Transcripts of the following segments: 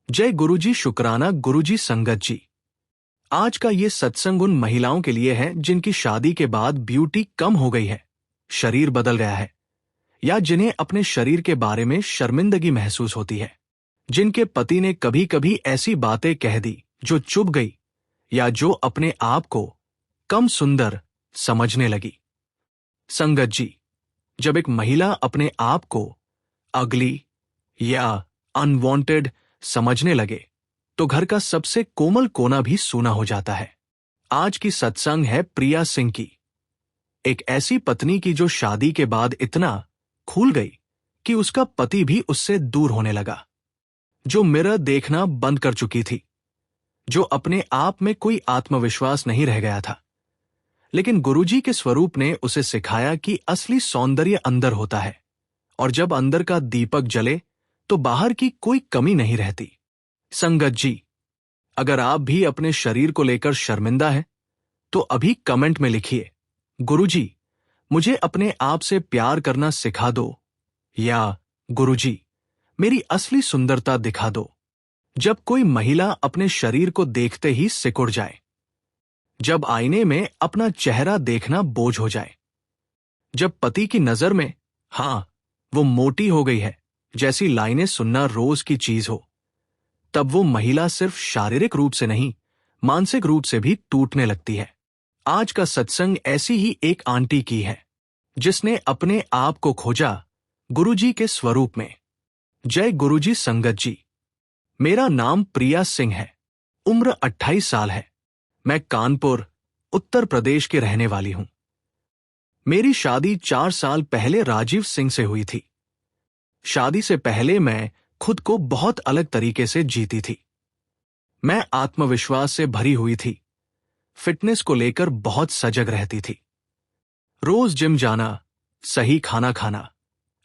जय गुरुजी, शुक्राना गुरुजी। संगत जी, आज का ये सत्संग उन महिलाओं के लिए है जिनकी शादी के बाद ब्यूटी कम हो गई है, शरीर बदल गया है, या जिन्हें अपने शरीर के बारे में शर्मिंदगी महसूस होती है, जिनके पति ने कभी कभी ऐसी बातें कह दी जो चुभ गई, या जो अपने आप को कम सुंदर समझने लगी। संगत जी, जब एक महिला अपने आप को अगली या अनवांटेड समझने लगे तो घर का सबसे कोमल कोना भी सूना हो जाता है। आज की सत्संग है प्रिया सिंह की, एक ऐसी पत्नी की जो शादी के बाद इतना खुल गई कि उसका पति भी उससे दूर होने लगा, जो मिरर देखना बंद कर चुकी थी, जो अपने आप में कोई आत्मविश्वास नहीं रह गया था। लेकिन गुरुजी के स्वरूप ने उसे सिखाया कि असली सौंदर्य अंदर होता है, और जब अंदर का दीपक जले तो बाहर की कोई कमी नहीं रहती। संगत जी, अगर आप भी अपने शरीर को लेकर शर्मिंदा हैं, तो अभी कमेंट में लिखिए, गुरुजी मुझे अपने आप से प्यार करना सिखा दो, या गुरुजी मेरी असली सुंदरता दिखा दो। जब कोई महिला अपने शरीर को देखते ही सिकुड़ जाए, जब आईने में अपना चेहरा देखना बोझ हो जाए, जब पति की नजर में वो मोटी हो गई है जैसी लाइनें सुनना रोज की चीज हो, तब वो महिला सिर्फ शारीरिक रूप से नहीं, मानसिक रूप से भी टूटने लगती है। आज का सत्संग ऐसी ही एक आंटी की है, जिसने अपने आप को खोजा गुरुजी के स्वरूप में। जय गुरुजी। संगत जी, मेरा नाम प्रिया सिंह है, उम्र 28 साल है। मैं कानपुर, उत्तर प्रदेश की रहने वाली हूं। मेरी शादी 4 साल पहले राजीव सिंह से हुई थी। शादी से पहले मैं खुद को बहुत अलग तरीके से जीती थी। मैं आत्मविश्वास से भरी हुई थी, फिटनेस को लेकर बहुत सजग रहती थी। रोज जिम जाना, सही खाना खाना,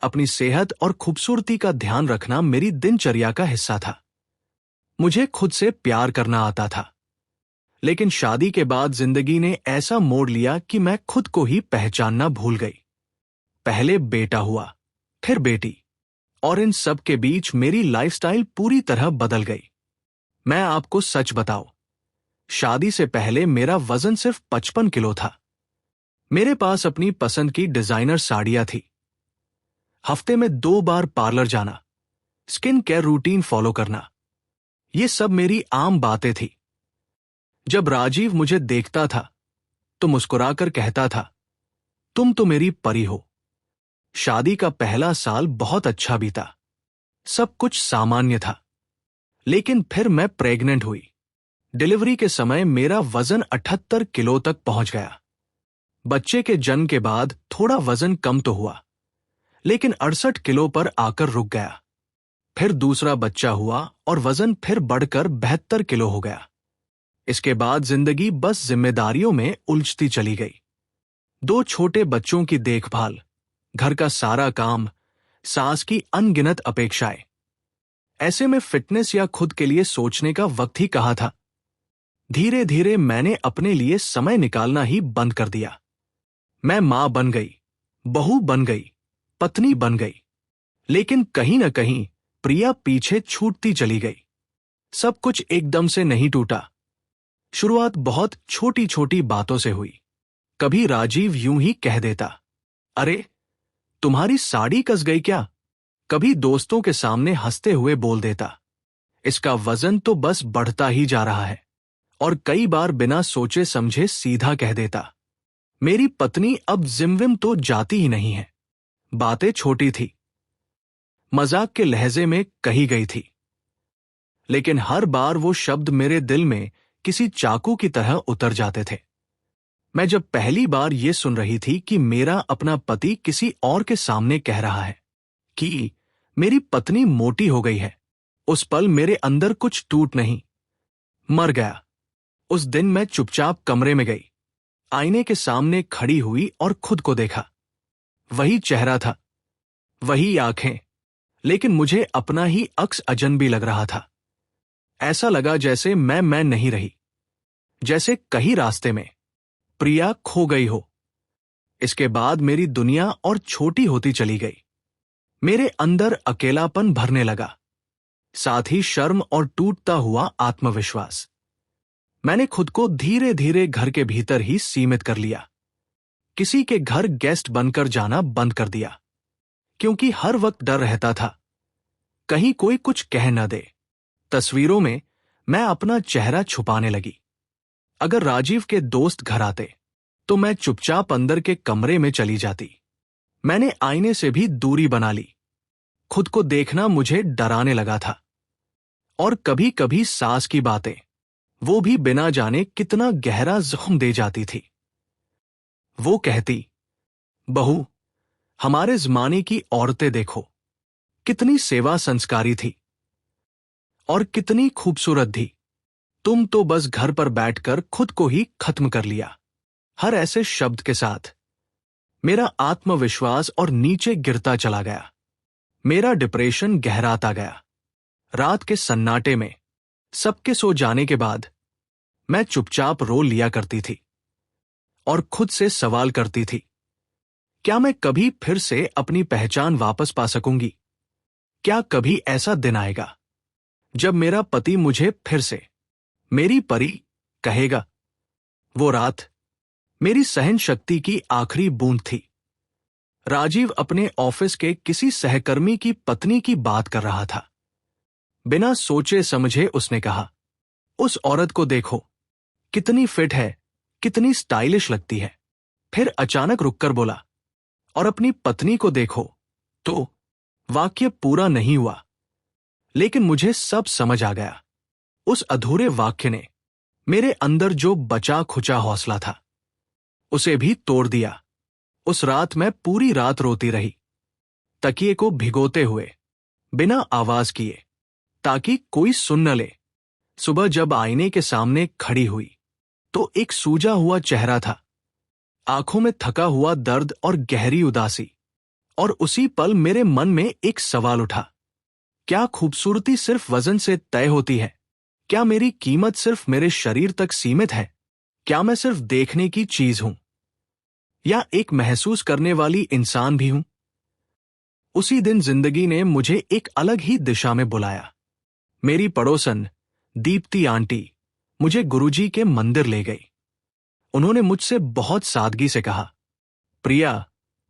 अपनी सेहत और खूबसूरती का ध्यान रखना मेरी दिनचर्या का हिस्सा था। मुझे खुद से प्यार करना आता था। लेकिन शादी के बाद जिंदगी ने ऐसा मोड़ लिया कि मैं खुद को ही पहचानना भूल गई। पहले बेटा हुआ, फिर बेटी, और इन सब के बीच मेरी लाइफस्टाइल पूरी तरह बदल गई। मैं आपको सच बताऊं, शादी से पहले मेरा वजन सिर्फ 55 किलो था। मेरे पास अपनी पसंद की डिजाइनर साड़ियां थी। हफ्ते में 2 बार पार्लर जाना, स्किन केयर रूटीन फॉलो करना, ये सब मेरी आम बातें थी। जब राजीव मुझे देखता था तो मुस्कुराकर कहता था, तुम तो मेरी परी हो। शादी का पहला साल बहुत अच्छा बीता, सब कुछ सामान्य था। लेकिन फिर मैं प्रेग्नेंट हुई। डिलीवरी के समय मेरा वजन 78 किलो तक पहुंच गया। बच्चे के जन्म के बाद थोड़ा वजन कम तो हुआ, लेकिन 68 किलो पर आकर रुक गया। फिर दूसरा बच्चा हुआ और वजन फिर बढ़कर 72 किलो हो गया। इसके बाद जिंदगी बस जिम्मेदारियों में उलझती चली गई। 2 छोटे बच्चों की देखभाल, घर का सारा काम, सास की अनगिनत अपेक्षाएं। ऐसे में फिटनेस या खुद के लिए सोचने का वक्त ही कहाँ था। धीरे धीरे मैंने अपने लिए समय निकालना ही बंद कर दिया। मैं मां बन गई, बहू बन गई, पत्नी बन गई, लेकिन कहीं न कहीं प्रिया पीछे छूटती चली गई। सब कुछ एकदम से नहीं टूटा। शुरुआत बहुत छोटी छोटी बातों से हुई। कभी राजीव यूं ही कह देता, अरे तुम्हारी साड़ी कस गई क्या? कभी दोस्तों के सामने हंसते हुए बोल देता, इसका वजन तो बस बढ़ता ही जा रहा है। और कई बार बिना सोचे समझे सीधा कह देता, मेरी पत्नी अब जिम विम तो जाती ही नहीं है। बातें छोटी थी, मजाक के लहजे में कही गई थी, लेकिन हर बार वो शब्द मेरे दिल में किसी चाकू की तरह उतर जाते थे। मैं जब पहली बार ये सुन रही थी कि मेरा अपना पति किसी और के सामने कह रहा है कि मेरी पत्नी मोटी हो गई है, उस पल मेरे अंदर कुछ टूट नहीं, मर गया। उस दिन मैं चुपचाप कमरे में गई, आईने के सामने खड़ी हुई और खुद को देखा। वही चेहरा था, वही आंखें, लेकिन मुझे अपना ही अक्स अजनबी लग रहा था। ऐसा लगा जैसे मैं नहीं रही, जैसे कहीं रास्ते में प्रिया खो गई हो। इसके बाद मेरी दुनिया और छोटी होती चली गई। मेरे अंदर अकेलापन भरने लगा। साथ ही शर्म और टूटता हुआ आत्मविश्वास। मैंने खुद को धीरे धीरे घर के भीतर ही सीमित कर लिया। किसी के घर गेस्ट बनकर जाना बंद कर दिया, क्योंकि हर वक्त डर रहता था कहीं कोई कुछ कह न दे। तस्वीरों में मैं अपना चेहरा छुपाने लगी। अगर राजीव के दोस्त घर आते तो मैं चुपचाप अंदर के कमरे में चली जाती। मैंने आईने से भी दूरी बना ली। खुद को देखना मुझे डराने लगा था। और कभी कभी सास की बातें, वो भी बिना जाने कितना गहरा जख्म दे जाती थी। वो कहती, बहू, हमारे जमाने की औरतें देखो, कितनी सेवा संस्कारी थी और कितनी खूबसूरत थी। तुम तो बस घर पर बैठकर खुद को ही खत्म कर लिया। हर ऐसे शब्द के साथ मेरा आत्मविश्वास और नीचे गिरता चला गया। मेरा डिप्रेशन गहराता गया। रात के सन्नाटे में सबके सो जाने के बाद मैं चुपचाप रो लिया करती थी और खुद से सवाल करती थी, क्या मैं कभी फिर से अपनी पहचान वापस पा सकूंगी? क्या कभी ऐसा दिन आएगा जब मेरा पति मुझे फिर से मेरी परी कहेगा? वो रात मेरी सहन शक्ति की आखिरी बूंद थी। राजीव अपने ऑफिस के किसी सहकर्मी की पत्नी की बात कर रहा था। बिना सोचे समझे उसने कहा, उस औरत को देखो, कितनी फिट है, कितनी स्टाइलिश लगती है। फिर अचानक रुककर बोला, और अपनी पत्नी को देखो। तो वाक्य पूरा नहीं हुआ, लेकिन मुझे सब समझ आ गया। उस अधूरे वाक्य ने मेरे अंदर जो बचा खुचा हौसला था, उसे भी तोड़ दिया। उस रात मैं पूरी रात रोती रही, तकिए को भिगोते हुए, बिना आवाज किए, ताकि कोई सुन न ले। सुबह जब आईने के सामने खड़ी हुई तो एक सूजा हुआ चेहरा था, आंखों में थका हुआ दर्द और गहरी उदासी। और उसी पल मेरे मन में एक सवाल उठा, क्या खूबसूरती सिर्फ वजन से तय होती है? क्या मेरी कीमत सिर्फ मेरे शरीर तक सीमित है? क्या मैं सिर्फ देखने की चीज हूं, या एक महसूस करने वाली इंसान भी हूं? उसी दिन जिंदगी ने मुझे एक अलग ही दिशा में बुलाया। मेरी पड़ोसन दीप्ति आंटी मुझे गुरुजी के मंदिर ले गई। उन्होंने मुझसे बहुत सादगी से कहा, प्रिया,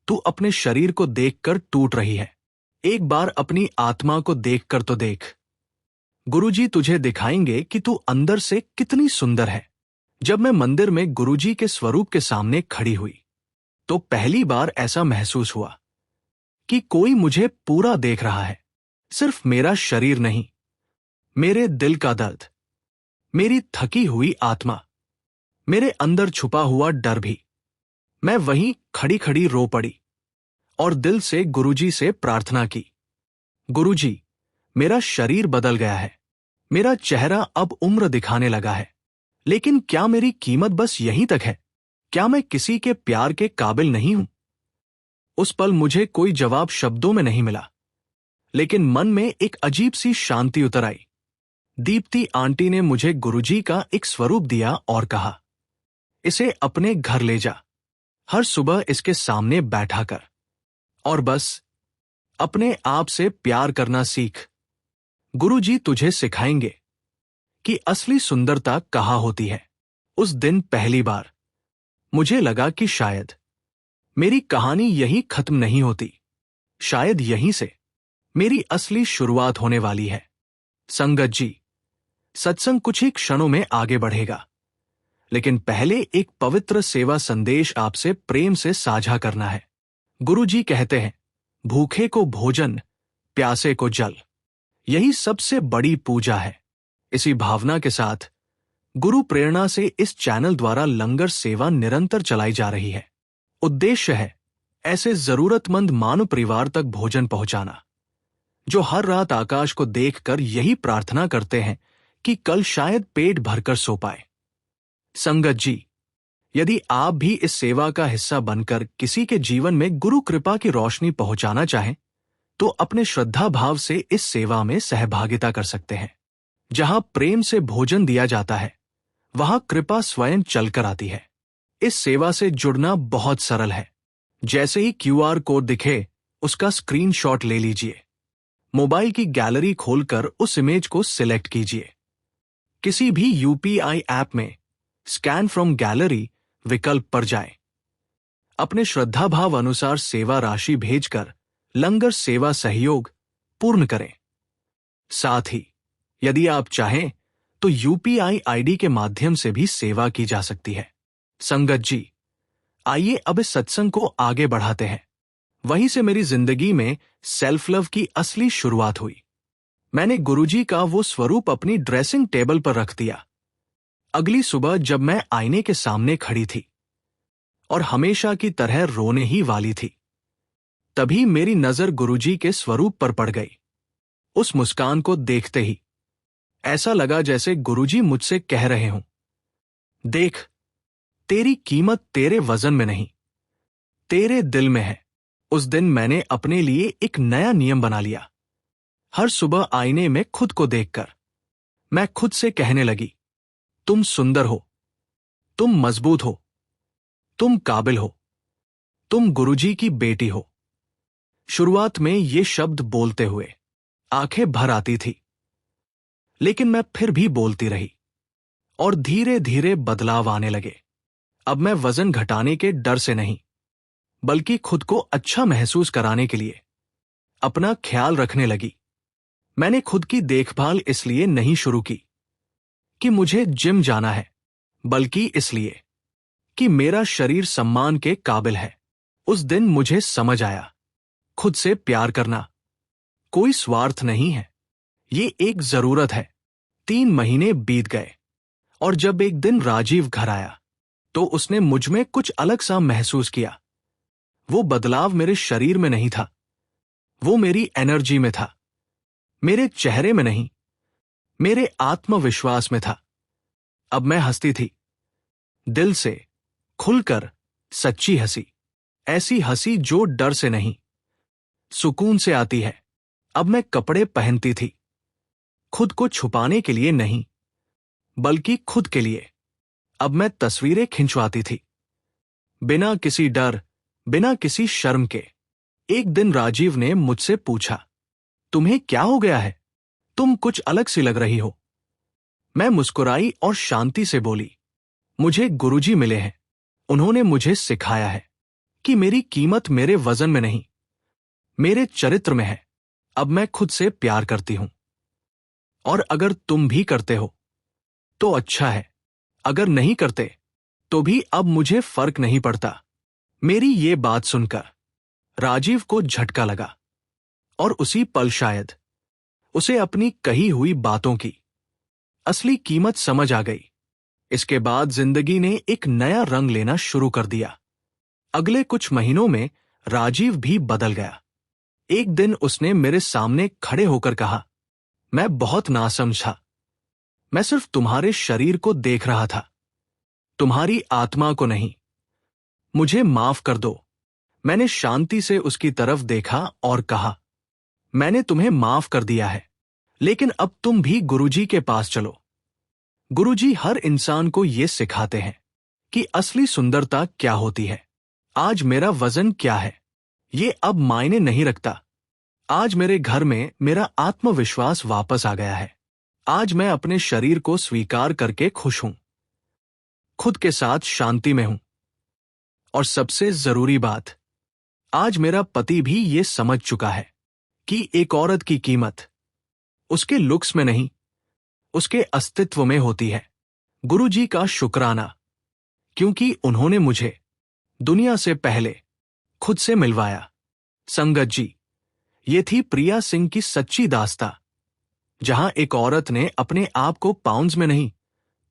तू अपने शरीर को देखकर टूट रही है। एक बार अपनी आत्मा को देखकर तो देख। गुरुजी तुझे दिखाएंगे कि तू अंदर से कितनी सुंदर है। जब मैं मंदिर में गुरुजी के स्वरूप के सामने खड़ी हुई तो पहली बार ऐसा महसूस हुआ कि कोई मुझे पूरा देख रहा है। सिर्फ मेरा शरीर नहीं, मेरे दिल का दर्द, मेरी थकी हुई आत्मा, मेरे अंदर छुपा हुआ डर भी। मैं वहीं खड़ी खड़ी रो पड़ी और दिल से गुरुजी से प्रार्थना की, गुरुजी, मेरा शरीर बदल गया है, मेरा चेहरा अब उम्र दिखाने लगा है, लेकिन क्या मेरी कीमत बस यहीं तक है? क्या मैं किसी के प्यार के काबिल नहीं हूं? उस पल मुझे कोई जवाब शब्दों में नहीं मिला, लेकिन मन में एक अजीब सी शांति उतर आई। दीप्ति आंटी ने मुझे गुरुजी का एक स्वरूप दिया और कहा, इसे अपने घर ले जा, हर सुबह इसके सामने बैठा कर और बस अपने आप से प्यार करना सीख। गुरुजी तुझे सिखाएंगे कि असली सुंदरता कहाँ होती है। उस दिन पहली बार मुझे लगा कि शायद मेरी कहानी यहीं खत्म नहीं होती। शायद यहीं से मेरी असली शुरुआत होने वाली है। संगत जी, सत्संग कुछ ही क्षणों में आगे बढ़ेगा, लेकिन पहले एक पवित्र सेवा संदेश आपसे प्रेम से साझा करना है। गुरुजी कहते हैं, भूखे को भोजन, प्यासे को जल, यही सबसे बड़ी पूजा है। इसी भावना के साथ गुरु प्रेरणा से इस चैनल द्वारा लंगर सेवा निरंतर चलाई जा रही है। उद्देश्य है ऐसे जरूरतमंद मानव परिवार तक भोजन पहुंचाना जो हर रात आकाश को देखकर यही प्रार्थना करते हैं कि कल शायद पेट भरकर सो पाए। संगत जी, यदि आप भी इस सेवा का हिस्सा बनकर किसी के जीवन में गुरु कृपा की रोशनी पहुंचाना चाहें, तो अपने श्रद्धा भाव से इस सेवा में सहभागिता कर सकते हैं। जहां प्रेम से भोजन दिया जाता है, वहां कृपा स्वयं चलकर आती है। इस सेवा से जुड़ना बहुत सरल है। जैसे ही क्यूआर कोड दिखे, उसका स्क्रीनशॉट ले लीजिए। मोबाइल की गैलरी खोलकर उस इमेज को सिलेक्ट कीजिए। किसी भी यूपीआई ऐप में स्कैन फ्रॉम गैलरी विकल्प पर जाएं। अपने श्रद्धा भाव अनुसार सेवा राशि भेजकर लंगर सेवा सहयोग पूर्ण करें। साथ ही यदि आप चाहें तो यूपीआई आईडी के माध्यम से भी सेवा की जा सकती है। संगत जी, आइए अब इस सत्संग को आगे बढ़ाते हैं। वहीं से मेरी जिंदगी में सेल्फ लव की असली शुरुआत हुई। मैंने गुरुजी का वो स्वरूप अपनी ड्रेसिंग टेबल पर रख दिया। अगली सुबह जब मैं आईने के सामने खड़ी थी और हमेशा की तरह रोने ही वाली थी, तभी मेरी नजर गुरुजी के स्वरूप पर पड़ गई। उस मुस्कान को देखते ही ऐसा लगा जैसे गुरुजी मुझसे कह रहे हों, देख, तेरी कीमत तेरे वजन में नहीं, तेरे दिल में है। उस दिन मैंने अपने लिए एक नया नियम बना लिया। हर सुबह आईने में खुद को देखकर मैं खुद से कहने लगी, तुम सुंदर हो, तुम मजबूत हो, तुम काबिल हो, तुम गुरुजी की बेटी हो। शुरुआत में ये शब्द बोलते हुए आंखें भर आती थी, लेकिन मैं फिर भी बोलती रही और धीरे धीरे बदलाव आने लगे। अब मैं वजन घटाने के डर से नहीं, बल्कि खुद को अच्छा महसूस कराने के लिए अपना ख्याल रखने लगी। मैंने खुद की देखभाल इसलिए नहीं शुरू की कि मुझे जिम जाना है, बल्कि इसलिए कि मेरा शरीर सम्मान के काबिल है। उस दिन मुझे समझ आया, खुद से प्यार करना कोई स्वार्थ नहीं है, ये एक जरूरत है। 3 महीने बीत गए और जब एक दिन राजीव घर आया तो उसने मुझ में कुछ अलग सा महसूस किया। वो बदलाव मेरे शरीर में नहीं था, वो मेरी एनर्जी में था, मेरे चेहरे में नहीं, मेरे आत्मविश्वास में था। अब मैं हंसती थी, दिल से, खुलकर, सच्ची हंसी, ऐसी हंसी जो डर से नहीं, सुकून से आती है। अब मैं कपड़े पहनती थी, खुद को छुपाने के लिए नहीं, बल्कि खुद के लिए। अब मैं तस्वीरें खिंचवाती थी, बिना किसी डर, बिना किसी शर्म के। एक दिन राजीव ने मुझसे पूछा, तुम्हें क्या हो गया है? तुम कुछ अलग सी लग रही हो। मैं मुस्कुराई और शांति से बोली, मुझे गुरुजी मिले हैं। उन्होंने मुझे सिखाया है कि मेरी कीमत मेरे वजन में नहीं, मेरे चरित्र में है। अब मैं खुद से प्यार करती हूं। और अगर तुम भी करते हो तो अच्छा है, अगर नहीं करते तो भी अब मुझे फर्क नहीं पड़ता। मेरी ये बात सुनकर राजीव को झटका लगा और उसी पल शायद उसे अपनी कही हुई बातों की असली कीमत समझ आ गई। इसके बाद जिंदगी ने एक नया रंग लेना शुरू कर दिया। अगले कुछ महीनों में राजीव भी बदल गया। एक दिन उसने मेरे सामने खड़े होकर कहा, मैं बहुत नासमझ था। मैं सिर्फ तुम्हारे शरीर को देख रहा था, तुम्हारी आत्मा को नहीं। मुझे माफ कर दो। मैंने शांति से उसकी तरफ देखा और कहा, मैंने तुम्हें माफ कर दिया है, लेकिन अब तुम भी गुरुजी के पास चलो। गुरुजी हर इंसान को ये सिखाते हैं कि असली सुंदरता क्या होती है। आज मेरा वजन क्या है, ये अब मायने नहीं रखता। आज मेरे घर में मेरा आत्मविश्वास वापस आ गया है। आज मैं अपने शरीर को स्वीकार करके खुश हूं, खुद के साथ शांति में हूं। और सबसे जरूरी बात, आज मेरा पति भी ये समझ चुका है कि एक औरत की कीमत उसके लुक्स में नहीं, उसके अस्तित्व में होती है। गुरुजी का शुक्राना, क्योंकि उन्होंने मुझे दुनिया से पहले खुद से मिलवाया। संगत जी, ये थी प्रिया सिंह की सच्ची दास्तां, जहां एक औरत ने अपने आप को पाउंड्स में नहीं,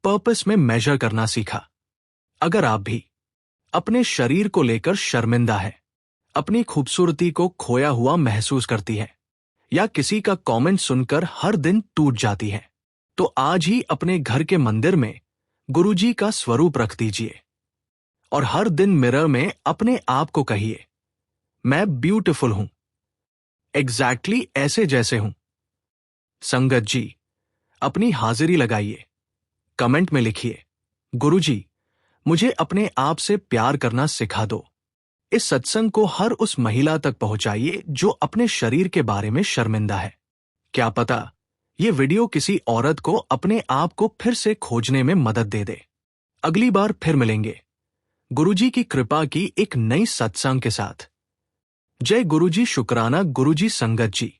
पर्पस में मेजर करना सीखा। अगर आप भी अपने शरीर को लेकर शर्मिंदा है, अपनी खूबसूरती को खोया हुआ महसूस करती है, या किसी का कमेंट सुनकर हर दिन टूट जाती है, तो आज ही अपने घर के मंदिर में गुरुजी का स्वरूप रख दीजिए और हर दिन मिरर में अपने आप को कहिए, मैं ब्यूटीफुल हूं, एग्जैक्टली ऐसे जैसे हूं। संगत जी, अपनी हाजिरी लगाइए, कमेंट में लिखिए, गुरुजी, मुझे अपने आप से प्यार करना सिखा दो। इस सत्संग को हर उस महिला तक पहुंचाइए जो अपने शरीर के बारे में शर्मिंदा है। क्या पता ये वीडियो किसी औरत को अपने आप को फिर से खोजने में मदद दे दे। अगली बार फिर मिलेंगे गुरुजी की कृपा की एक नई सत्संग के साथ। जय गुरुजी। शुक्राना गुरुजी संगत जी।